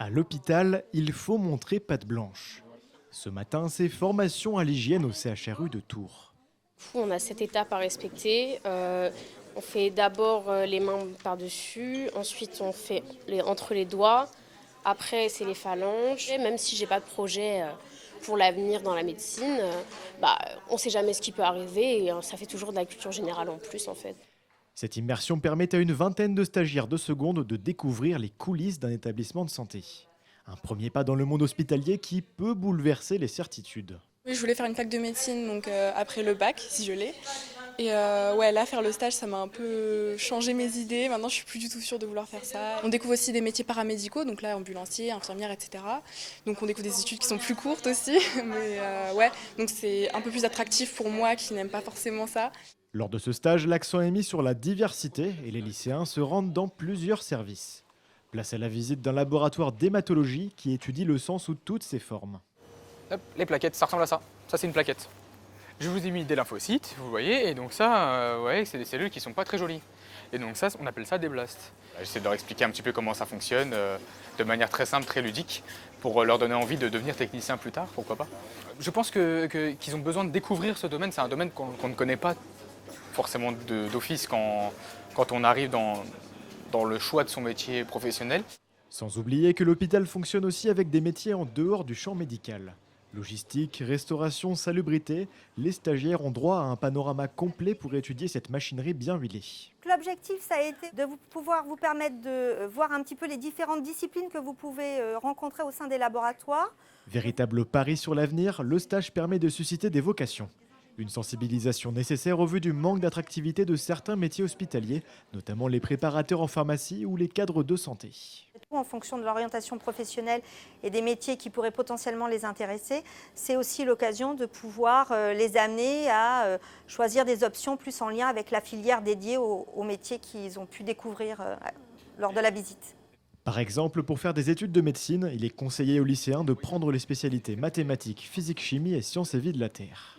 À l'hôpital, il faut montrer patte blanche. Ce matin, c'est formation à l'hygiène au CHRU de Tours. On a 7 étapes à respecter. On fait d'abord les mains par-dessus, ensuite on fait entre les doigts, après c'est les phalanges. Et même si j'ai pas de projet pour l'avenir dans la médecine, on sait jamais ce qui peut arriver et ça fait toujours de la culture générale en plus en fait. Cette immersion permet à une vingtaine de stagiaires de seconde de découvrir les coulisses d'un établissement de santé. Un premier pas dans le monde hospitalier qui peut bouleverser les certitudes. Oui, je voulais faire une fac de médecine donc après le bac, si je l'ai. Et ouais, là, faire le stage, ça m'a un peu changé mes idées. Maintenant, je suis plus du tout sûre de vouloir faire ça. On découvre aussi des métiers paramédicaux, donc là, ambulancier, infirmière, etc. Donc on découvre des études qui sont plus courtes aussi. Mais ouais, donc c'est un peu plus attractif pour moi qui n'aime pas forcément ça. Lors de ce stage, l'accent est mis sur la diversité et les lycéens se rendent dans plusieurs services. Place à la visite d'un laboratoire d'hématologie qui étudie le sang sous toutes ses formes. Hop, les plaquettes, ça ressemble à ça. Ça, c'est une plaquette. Je vous ai mis des lymphocytes, vous voyez, et donc ça, ouais, c'est des cellules qui sont pas très jolies. Et donc ça, on appelle ça des blastes. J'essaie de leur expliquer un petit peu comment ça fonctionne, de manière très simple, très ludique, pour leur donner envie de devenir technicien plus tard, pourquoi pas. Je pense qu'ils ont besoin de découvrir ce domaine. C'est un domaine qu'on ne connaît pas forcément d'office quand on arrive dans le choix de son métier professionnel. Sans oublier que l'hôpital fonctionne aussi avec des métiers en dehors du champ médical. Logistique, restauration, salubrité, les stagiaires ont droit à un panorama complet pour étudier cette machinerie bien huilée. L'objectif, ça a été de pouvoir vous permettre de voir un petit peu les différentes disciplines que vous pouvez rencontrer au sein des laboratoires. Véritable pari sur l'avenir, le stage permet de susciter des vocations. Une sensibilisation nécessaire au vu du manque d'attractivité de certains métiers hospitaliers, notamment les préparateurs en pharmacie ou les cadres de santé. En fonction de l'orientation professionnelle et des métiers qui pourraient potentiellement les intéresser, c'est aussi l'occasion de pouvoir les amener à choisir des options plus en lien avec la filière dédiée aux métiers qu'ils ont pu découvrir lors de la visite. Par exemple, pour faire des études de médecine, il est conseillé aux lycéens de prendre les spécialités mathématiques, physique, chimie et sciences et vie de la Terre.